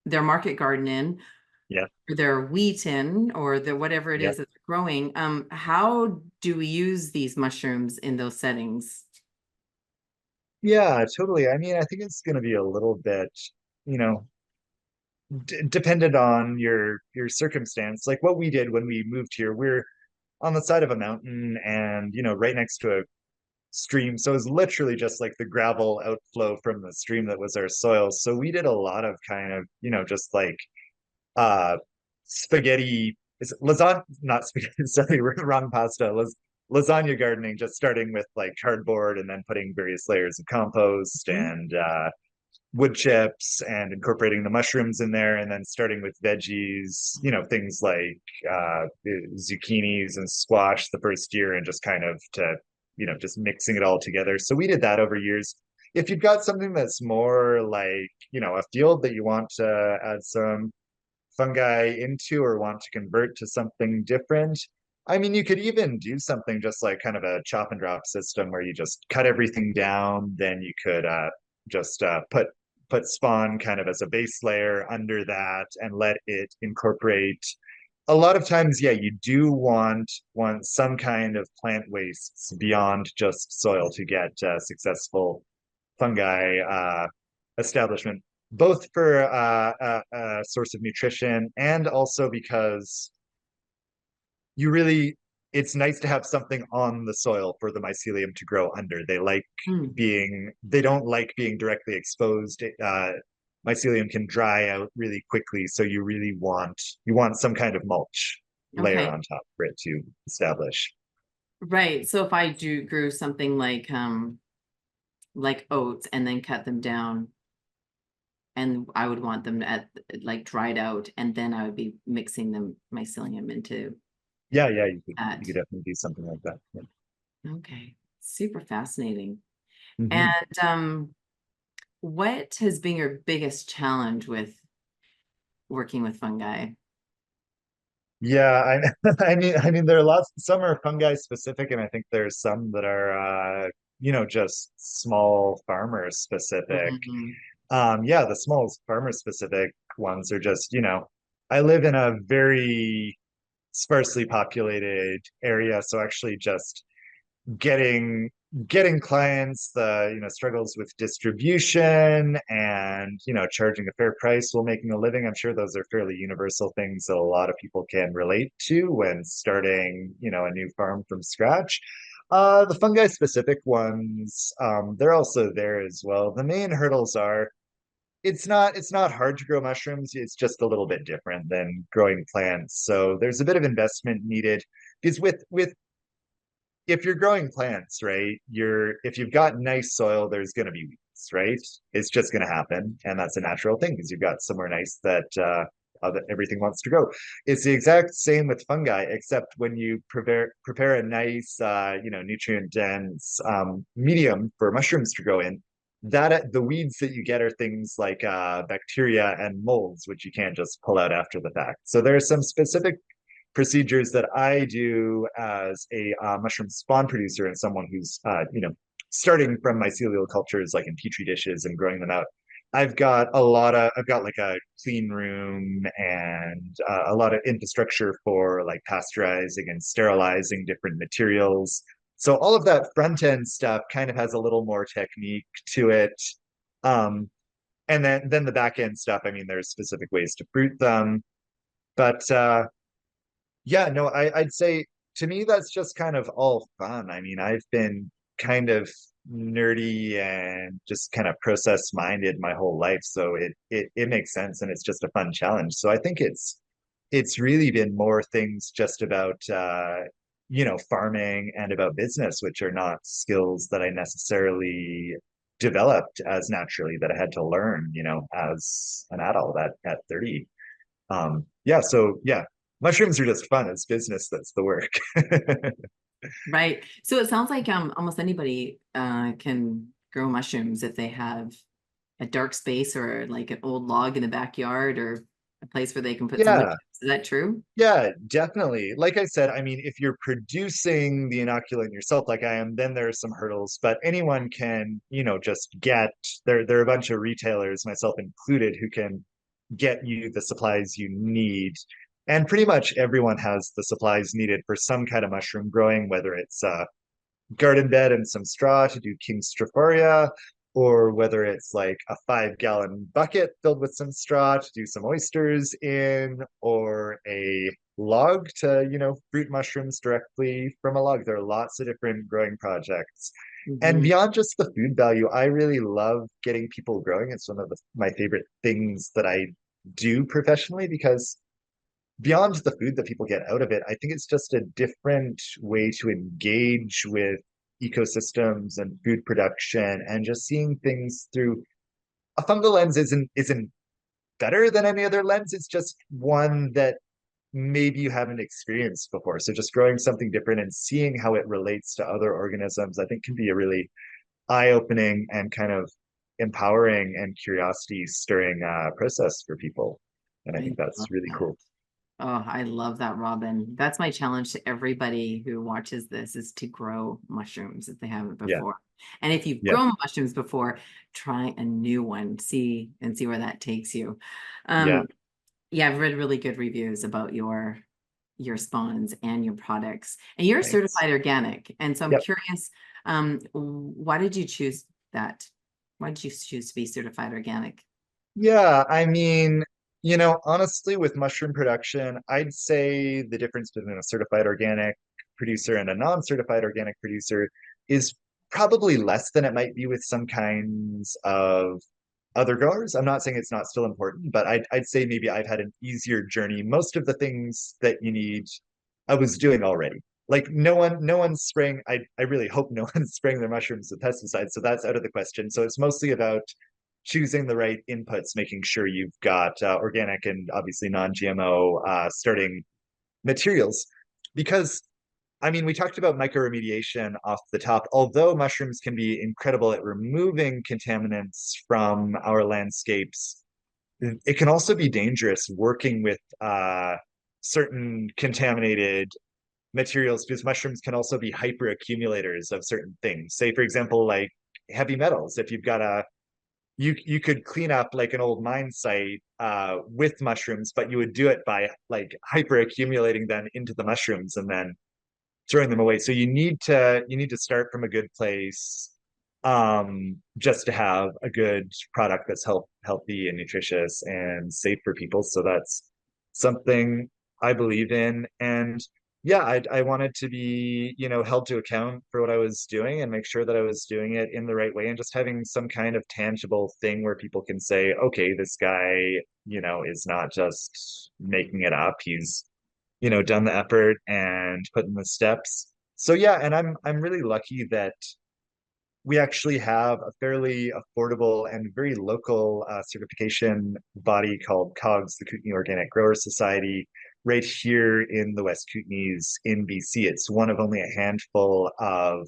their market garden in, Yeah. or their wheat in, or their whatever it Yeah. is that they're growing. How do we use these mushrooms in those settings? Yeah, totally. I mean, I think it's going to be a little bit, you know, dependent on your circumstance. Like what we did when we moved here, we're on the side of a mountain and right next to stream. So it was literally just like the gravel outflow from the stream that was our soil. So we did a lot of kind of, just like uh spaghetti, is it lasagna, not spaghetti, sorry, wrong pasta. Lasagna gardening, just starting with like cardboard and then putting various layers of compost Mhm. and wood chips and incorporating the mushrooms in there, and then starting with veggies, things like zucchinis and squash the first year, and just kind of just mixing it all together. So we did that over years. If you've got something that's more like, a field that you want to add some fungi into or want to convert to something different, I mean, you could even do something just like kind of a chop and drop system where you just cut everything down. Then you could just put spawn kind of as a base layer under that and let it incorporate. A lot of times, yeah, you do want some kind of plant wastes beyond just soil to get successful fungi establishment, both for a source of nutrition and also because you really, it's nice to have something on the soil for the mycelium to grow under. Mm. They don't like being directly exposed. Mycelium can dry out really quickly, so you want some kind of mulch layer Okay. on top for it to establish. Right. So if I do grew something like oats and then cut them down, and I would want them at like dried out, and then I would be mixing them mycelium into Yeah, yeah, you could that. definitely do something like that. Yeah. Okay. Super fascinating. Mhm. And what has been your biggest challenge with working with fungi? Yeah, I mean, there are lots. Some are fungi specific, and I think there's some that are, just small farmer specific. Mhm. Yeah, the small farmer specific ones are just, I live in a very sparsely populated area, so actually just getting getting clients, the struggles with distribution and charging a fair price while making a living. I'm sure those are fairly universal things that a lot of people can relate to when starting a new farm from scratch. The fungi specific ones, they're also there as well. The main hurdles are, it's not hard to grow mushrooms, it's just a little bit different than growing plants, so there's a bit of investment needed. Because with if you're growing plants, right, if you've got nice soil, there's going to be weeds, right? It's just going to happen, and that's a natural thing because you've got somewhere nice that everything wants to grow. It's the exact same with fungi, except when you prepare a nice, nutrient dense medium for mushrooms to grow in. That the weeds that you get are things like bacteria and molds, which you can't just pull out after the fact. So there are some specific procedures that I do as a mushroom spawn producer and someone who's starting from mycelial cultures like in petri dishes and growing them out. I've got like a clean room and a lot of infrastructure for like pasteurizing and sterilizing different materials. So all of that front end stuff kind of has a little more technique to it. Um, and then the back end stuff, I mean, there's specific ways to fruit them. But yeah, no, I'd say to me that's just kind of all fun. I mean, I've been kind of nerdy and just kind of process minded my whole life, so it makes sense and it's just a fun challenge. So I think it's really been more things just about farming and about business, which are not skills that I necessarily developed as naturally, that I had to learn, as an adult at 30. Yeah, so yeah, mushrooms are just fun. It's business that's the work. Right. So it sounds like almost anybody can grow mushrooms if they have a dark space or like an old log in the backyard or a place where they can put some wood Yeah, chips. Is that true? yeah, definitely. Like I said, I mean, if you're producing the inoculant yourself, like I am, then there are some hurdles, but anyone can, just there are a bunch of retailers, myself included, who can get you the supplies you need. And pretty much everyone has the supplies needed for some kind of mushroom growing, whether it's garden bed and some straw to do King Stropharia, or whether it's like a 5 gallon bucket filled with some straw to do some oysters in, or a log to, fruit mushrooms directly from a log. There are lots of different growing projects. And Mhm. beyond just the food value, I really love getting people growing. It's one of my favorite things that I do professionally because beyond the food that people get out of it, I think it's just a different way to engage with ecosystems and food production and just seeing things through a fungal lens isn't better than any other lens. It's just one that maybe you haven't experienced before. So just growing something different and seeing how it relates to other organisms, I think can be a really eye-opening and kind of empowering and curiosity stirring process for people. And I I think that's love really that. cool. Oh, I love that, Robin. That's my challenge to everybody who watches this is to grow mushrooms if they haven't Yeah. before. And if you've Yeah. grown mushrooms before, try a new one, see where that takes you. Yeah. Um, yeah, I've read really good reviews about your spawns and your products. And you're Thanks. certified organic. And so I'm Yep. curious, why did you choose that? Why did you choose to be certified organic? Yeah, I mean, honestly, with mushroom production, I'd say the difference between a certified organic producer and a non-certified organic producer is probably less than it might be with some kinds of other growers. I'm not saying it's not still important, but I'd say maybe I've had an easier journey. Most of the things that you need, I was doing already. Like no one's spraying. I really hope no one's spraying their mushrooms with pesticides, so that's out of the question. So it's mostly about choosing the right inputs, making sure you've got organic and obviously non-GMO starting materials. Because, I mean, we talked about microremediation off the top. Although mushrooms can be incredible at removing contaminants from our landscapes, it can also be dangerous working with certain contaminated materials because mushrooms can also be hyper accumulators of certain things. Say, for example, like heavy metals. If you've got a you could clean up like an old mine site with mushrooms, but you would do it by like hyper accumulating them into the mushrooms and then throwing them away. So you need to start from a good place just to have a good product that's healthy and nutritious and safe for people. So that's something I believe in. And yeah, I wanted to be, held to account for what I was doing and make sure that I was doing it in the right way and just having some kind of tangible thing where people can say, okay, this guy, is not just making it up. He's done the effort and put in the steps. So yeah, and I'm really lucky that we actually have a fairly affordable and very local certification body called COGS, the Kootenai Organic Grower Society, right here in the West Kootenays in BC. It's one of only a handful of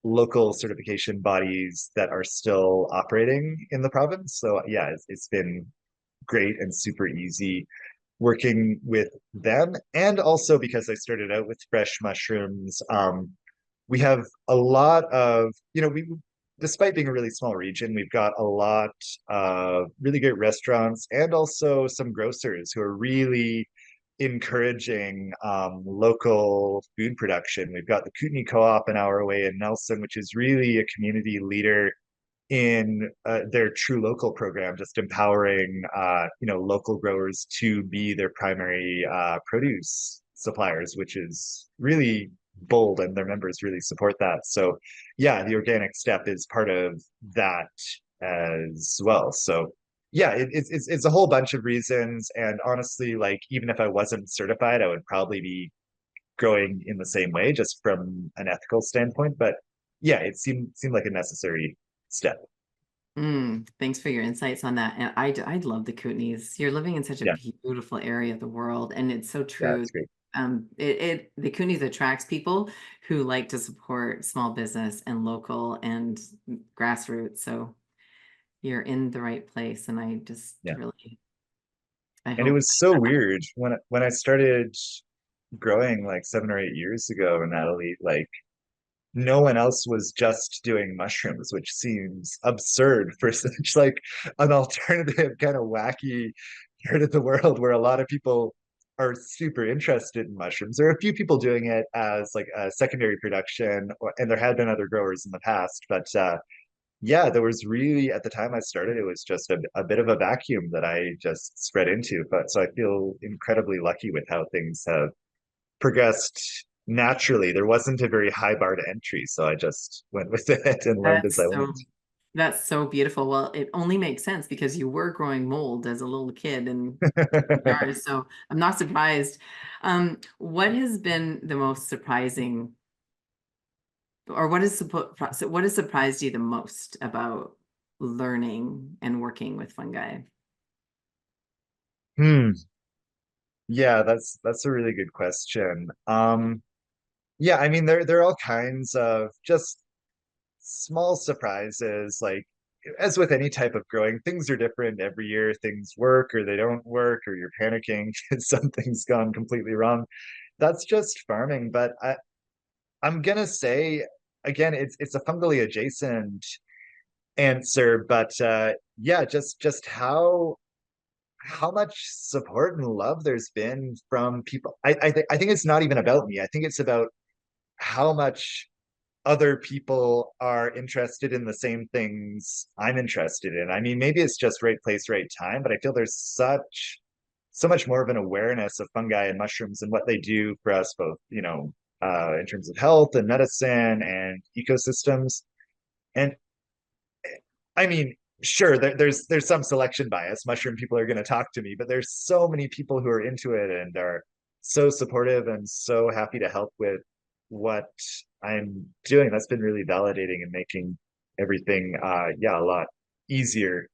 local certification bodies that are still operating in the province. So yeah, it's been great and super easy working with them. And also because I started out with fresh mushrooms, we have a lot of, despite being a really small region, we've got a lot of really great restaurants and also some grocers who are really encouraging local food production. We've got the Kootenai Co-op an hour away in Nelson, which is really a community leader in their true local program, just empowering local growers to be their primary produce suppliers, which is really bold, and their members really support that. So, yeah, the organic step is part of that as well. So, yeah, it's a whole bunch of reasons, and honestly, like even if I wasn't certified, I would probably be growing in the same way, just from an ethical standpoint. But yeah, it seemed like a necessary step. Thanks for your insights on that. And I love the Kootenays. You're living in such a Yeah, beautiful area of the world, and it's so yeah, true. it's great. The Kootenays attracts people who like to support small business and local and grassroots. So you're in the right place, and I just Yeah. really I And it hope. was so weird when I started growing like 7 or 8 years ago, Natalie, like no one else was just doing mushrooms, which seems absurd for such like an alternative kind of wacky part of the world where a lot of people are super interested in mushrooms. There are a few people doing it as like a secondary production, and there had been other growers in the past, but yeah, there was really at the time I started, it was just a bit of a vacuum that I just spread into. But so I feel incredibly lucky with how things have progressed naturally. There wasn't a very high bar to entry, so I just went with it and learned as I That's went. so that's so beautiful. Well, it only makes sense because you were growing mold as a little kid in jars, so I'm not surprised. What has been the most surprising, or what has surprised you the most about learning and working with fungi? Hmm. Yeah, that's a really good question. Yeah, I mean there are all kinds of just small surprises. Like as with any type of growing, things are different every year. Things work or they don't work, or you're panicking because something's gone completely wrong. That's just farming. But I'm gonna say again, it's a fungally adjacent answer, but yeah, just how much support and love there's been from people. I think it's not even about me. I think it's about how much other people are interested in the same things I'm interested in. I mean, maybe it's just right place, right time, but I feel there's so much more of an awareness of fungi and mushrooms and what they do for us both, in terms of health and medicine and ecosystems. And I mean, sure, there's some selection bias. Mushroom people are going to talk to me, but there's so many people who are into it and are so supportive and so happy to help with what I'm doing. That's been really validating and making everything, yeah, a lot easier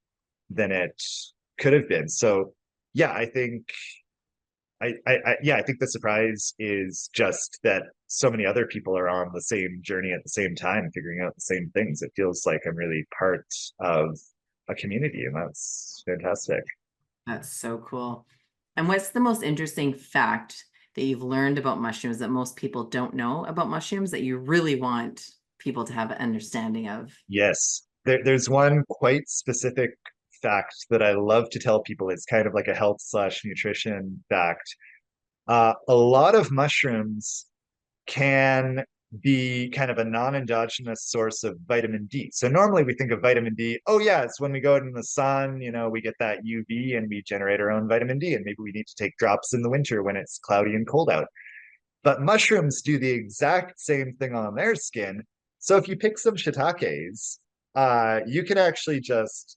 than it could have been. So, yeah, I think yeah, I think the surprise is just that so many other people are on the same journey at the same time, figuring out the same things. It feels like I'm really part of a community, and that's fantastic. That's so cool. And what's the most interesting fact that you've learned about mushrooms that most people don't know about mushrooms that you really want people to have an understanding of? Yes, there's one quite specific fact that I love to tell people. It's kind of like a health slash nutrition fact. A lot of mushrooms can be kind of a non-endogenous source of vitamin D. So normally we think of vitamin D, oh yeah, it's when we go out in the sun, we get that UV and we generate our own vitamin D, and maybe we need to take drops in the winter when it's cloudy and cold out. But mushrooms do the exact same thing on their skin. So if you pick some shiitakes, you can actually just,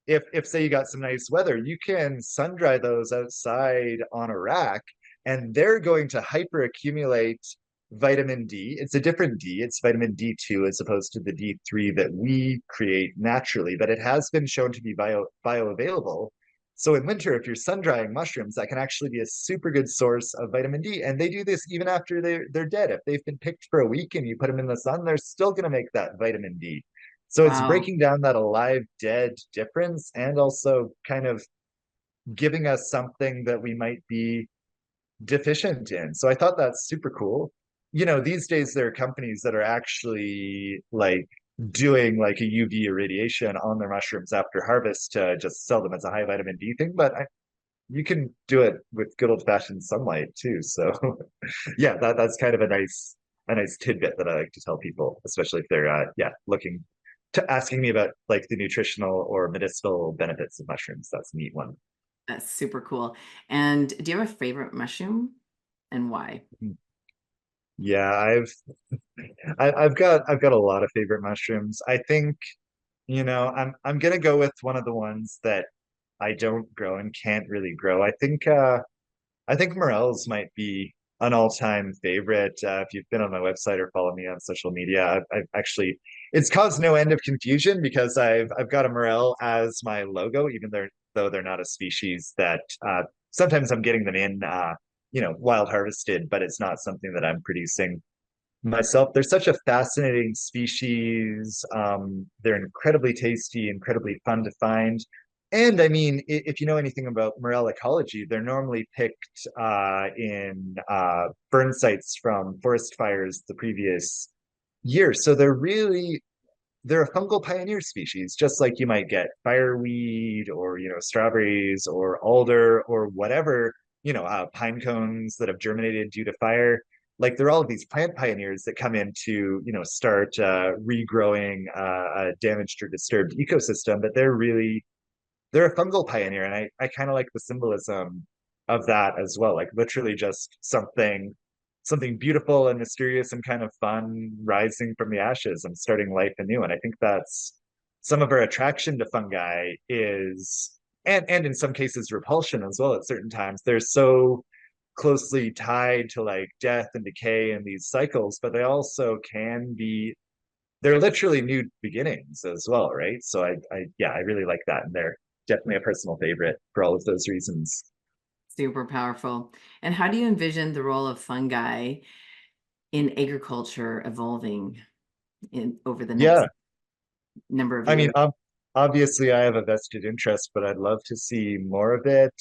if say you got some nice weather, you can sun dry those outside on a rack, and they're going to hyper accumulate vitamin D. It's a different D. It's vitamin D2 as opposed to the D3 that we create naturally, but it has been shown to be bioavailable. So in winter, if you're sun drying mushrooms, that can actually be a super good source of vitamin D. And they do this even after they're dead. If they've been picked for a week and you put them in the sun, they're still going to make that vitamin D. So it's Wow. breaking down that alive dead difference and also kind of giving us something that we might be deficient in. So I thought that's super cool. These days there are companies that are actually like doing like a UV irradiation on their mushrooms after harvest to just sell them as a high vitamin D thing, but you can do it with good old fashioned sunlight too. So yeah, that's kind of a nice tidbit that I like to tell people, especially if they're yeah, looking to asking me about like the nutritional or medicinal benefits of mushrooms. That's a neat one. That's super cool. And do you have a favorite mushroom and why? Yeah, I've got a lot of favorite mushrooms. I think, I'm gonna go with one of the ones that I don't grow and can't really grow. I think morels might be an all-time favorite. If you've been on my website or follow me on social media, I've actually it's caused no end of confusion because I've got a morel as my logo, even though they're not a species that sometimes I'm getting them in wild harvested, but it's not something that I'm producing myself. They're such a fascinating species. They're incredibly tasty, incredibly fun to find. And I mean, if you know anything about morel ecology, they're normally picked in burn sites from forest fires the previous year. So they're a fungal pioneer species, just like you might get fireweed or strawberries or alder or whatever, pine cones that have germinated due to fire. Like they're all of these plant pioneers that come in to start regrowing a damaged or disturbed ecosystem, but they're a fungal pioneer, and I kind of like the symbolism of that as well. Like literally just something something beautiful and mysterious and kind of fun rising from the ashes and starting life anew. And I think that's some of our attraction to fungi is, and in some cases repulsion as well at certain times. They're so closely tied to like death and decay and these cycles, but they also can be, they're literally new beginnings as well, right? So yeah, I really like that. And they're definitely a personal favorite for all of those reasons. Super powerful. And how do you envision the role of fungi in agriculture evolving over the next Yeah. number of I mean, years? obviously, I have a vested interest, but I'd love to see more of it.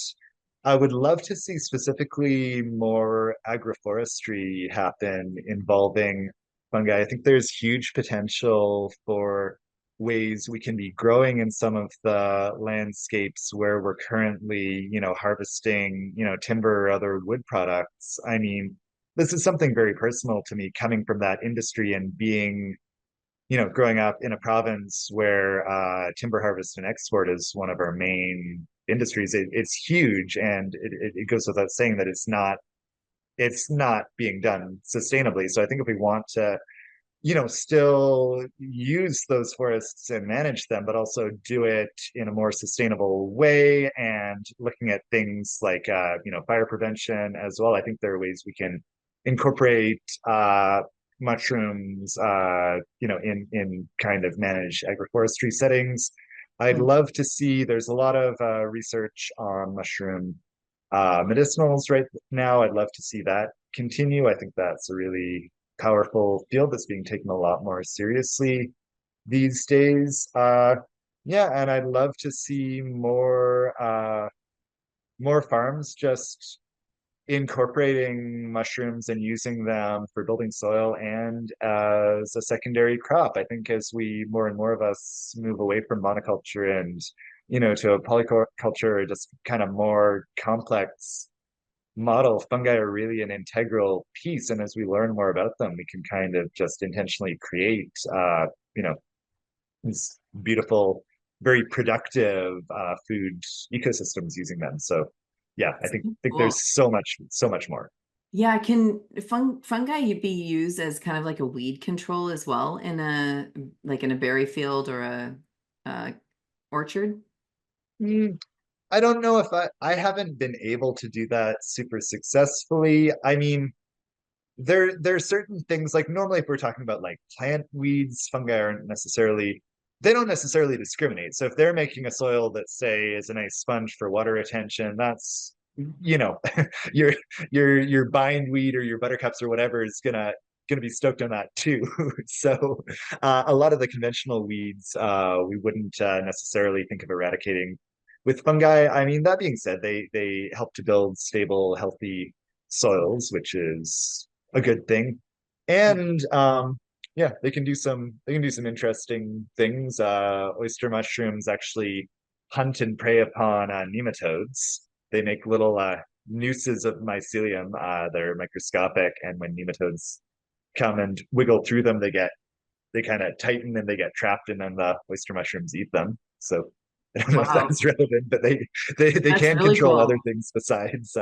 I would love to see specifically more agroforestry happen involving fungi. I think there's huge potential for ways we can be growing in some of the landscapes where we're currently, harvesting, timber or other wood products. I mean, this is something very personal to me coming from that industry and being growing up in a province where timber harvest and export is one of our main industries. It's huge, and it goes without saying that it's not being done sustainably. So I think if we want to, still use those forests and manage them, but also do it in a more sustainable way, and looking at things like fire prevention as well. I think there are ways we can incorporate mushrooms, in kind of managed agroforestry settings. I'd Mm. love to see. There's a lot of research on mushroom medicinals right now. I'd love to see that continue. I think that's a really powerful field that's being taken a lot more seriously these days. Yeah, and I'd love to see more farms just incorporating mushrooms and using them for building soil and as a secondary crop. I think as we more and more of us move away from monoculture and to a polyculture, just kind of more complex model, fungi are really an integral piece. And as we learn more about them, we can kind of just intentionally create, you know, these beautiful, very productive food ecosystems using them. So, yeah, I think Cool. there's so much more. Yeah, can fungi be used as kind of like a weed control as well in a like in a berry field or a orchard? Mm, I don't know if I haven't been able to do that super successfully. I mean, there are certain things like normally if we're talking about like plant weeds, fungi aren't necessarily they don't necessarily discriminate. So if they're making a soil that say is a nice sponge for water retention, that's you know your your bindweed or your buttercups or whatever is gonna be stoked on that too. So a lot of the conventional weeds we wouldn't necessarily think of eradicating with fungi. I mean, that being said, they help to build stable, healthy soils, which is a good thing. And yeah, they can do some interesting things. Oyster mushrooms actually hunt and prey upon nematodes. They make little nooses of mycelium. They're microscopic, and when nematodes come and wiggle through them, they kind of tighten and they get trapped, and then the oyster mushrooms eat them. So I don't know if Wow, that's relevant, but they that's can really control other cool. things besides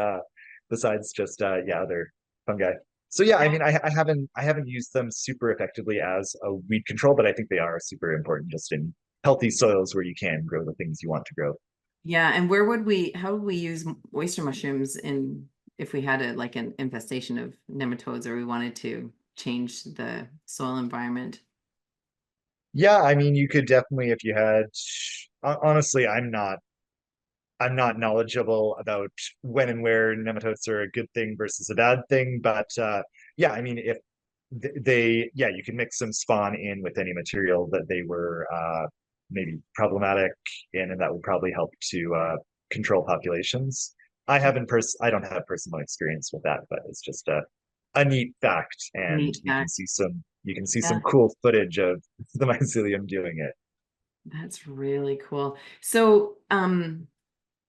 just yeah, other fungi. So yeah, I mean, I haven't used them super effectively as a weed control, but I think they are super important just in healthy soils where you can grow the things you want to grow. Yeah, and how would we use oyster mushrooms in if we had a like an infestation of nematodes or we wanted to change the soil environment? Yeah, I mean, you could definitely if you had. Honestly, I'm not knowledgeable about when and where nematodes are a good thing versus a bad thing, but yeah, I mean, if yeah, you can mix some spawn in with any material that they were maybe problematic in, and that would probably help to control populations. I don't have personal experience with that, but it's just a neat fact, and Neat fact. you can see some Yeah, cool footage of the mycelium doing it. that's really cool. So,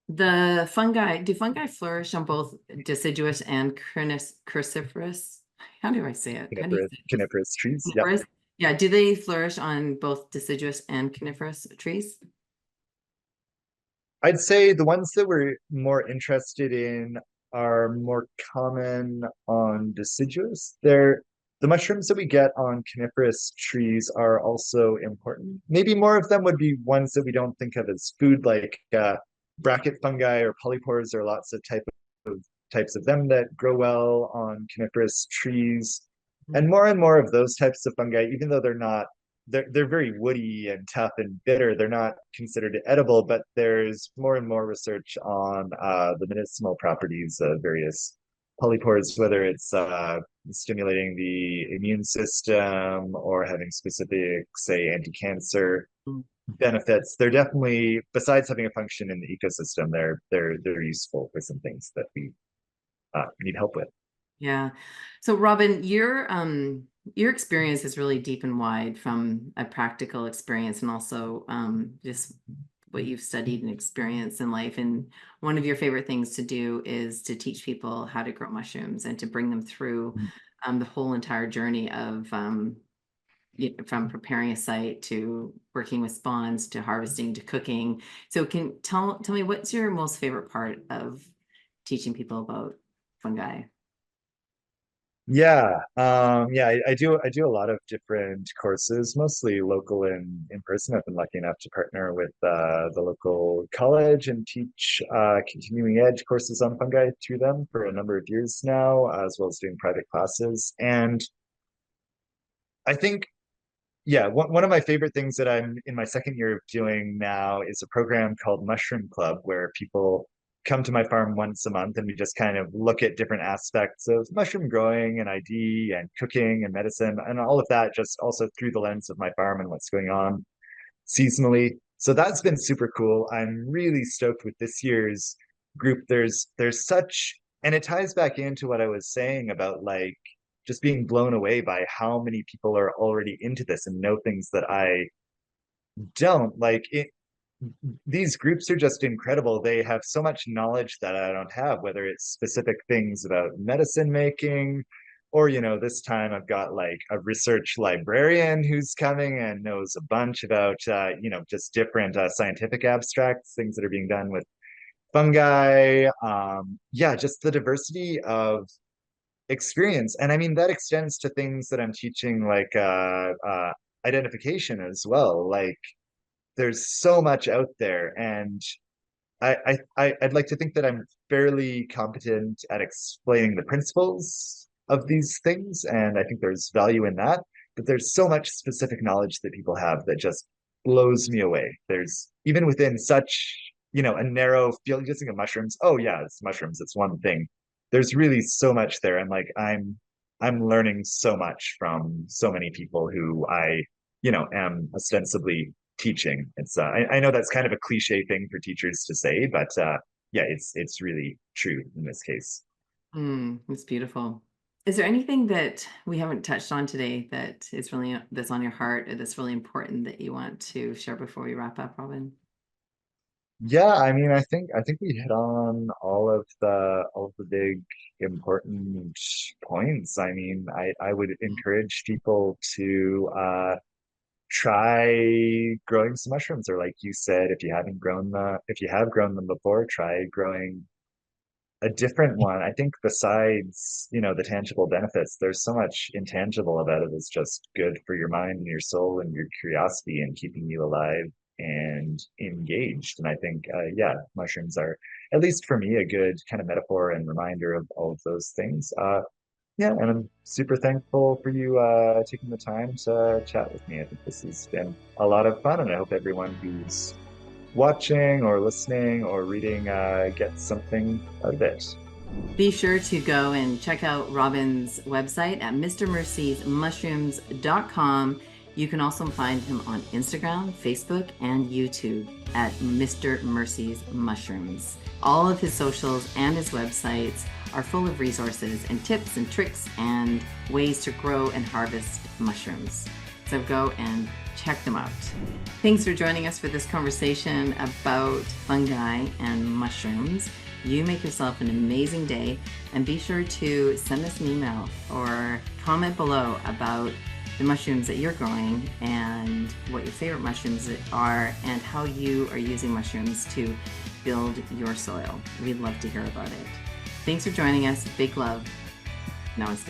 the fungi, do fungi flourish on both deciduous and cruciferous? How do I say it? How do you Coniferous, say it? coniferous trees. Yeah. Coniferous? Yeah, do they flourish on both deciduous and coniferous trees? I'd say the ones that we're more interested in are more common on deciduous. The mushrooms that we get on coniferous trees are also important. Maybe more of them would be ones that we don't think of as food, like bracket fungi or polypores. There are lots of types of them that grow well on coniferous trees. And more of those types of fungi, even though they're very woody and tough and bitter. They're not considered edible, but there's more and more research on the medicinal properties of various polypores, whether it's stimulating the immune system or having specific, say, anti-cancer benefits. They're definitely, besides having a function in the ecosystem, they're useful for some things that we need help with. Yeah. So Robin, your experience is really deep and wide, from a practical experience and also just what you've studied and experienced in life. And one of your favorite things to do is to teach people how to grow mushrooms and to bring them through the whole entire journey of from preparing a site to working with spawns to harvesting to cooking. So can tell me, what's your most favorite part of teaching people about fungi? Yeah, yeah, I do a lot of different courses, mostly local and in person. I've been lucky enough to partner with the local college and teach continuing ed courses on fungi through them for a number of years now, as well as doing private classes. And I think, yeah, one of my favorite things that I'm in my second year of doing now is a program called Mushroom Club, where people come to my farm once a month and we just kind of look at different aspects of mushroom growing and ID and cooking and medicine and all of that, just also through the lens of my farm and what's going on seasonally. So that's been super cool. I'm really stoked with this year's group. There's such, and it ties back into what I was saying about like just being blown away by how many people are already into this and know things that I don't. These groups are just incredible. They have so much knowledge that I don't have, whether it's specific things about medicine making, or, this time I've got like a research librarian who's coming and knows a bunch about, just different scientific abstracts, things that are being done with fungi. Yeah, just the diversity of experience. And I mean, that extends to things that I'm teaching, like identification as well. Like, there's so much out there, and I'd like to think that I'm fairly competent at explaining the principles of these things, and I think there's value in that. But there's so much specific knowledge that people have that just blows me away. There's even within such, a narrow field. Just think of mushrooms. Oh yeah, it's mushrooms. It's one thing. There's really so much there, and like I'm learning so much from so many people who I, am ostensibly teaching. I know that's kind of a cliche thing for teachers to say, but yeah, it's really true in this case. It's beautiful. Is there anything that we haven't touched on today that is really that's on your heart or that's really important that you want to share before we wrap up, Robin? Yeah, I mean, I think we hit on all of the big important points. I mean, I would encourage people to try growing some mushrooms, or like you said, if you have grown them before, try growing a different one. I think besides, the tangible benefits, there's so much intangible about it that's just good for your mind and your soul and your curiosity and keeping you alive and engaged. And I think, yeah, mushrooms are, at least for me, a good kind of metaphor and reminder of all of those things. Yeah, and I'm super thankful for you taking the time to chat with me. I think this has been a lot of fun, and I hope everyone who's watching or listening or reading gets something out of it. Be sure to go and check out Robin's website at mrmerciesmushrooms.com. You can also find him on Instagram, Facebook, and YouTube at Mr. Mercy's Mushrooms. All of his socials and his websites are full of resources and tips and tricks and ways to grow and harvest mushrooms. So go and check them out. Thanks for joining us for this conversation about fungi and mushrooms. You make yourself an amazing day, and be sure to send us an email or comment below about the mushrooms that you're growing and what your favorite mushrooms are and how you are using mushrooms to build your soil. We'd love to hear about it. Thanks for joining us. Big love. Namaste.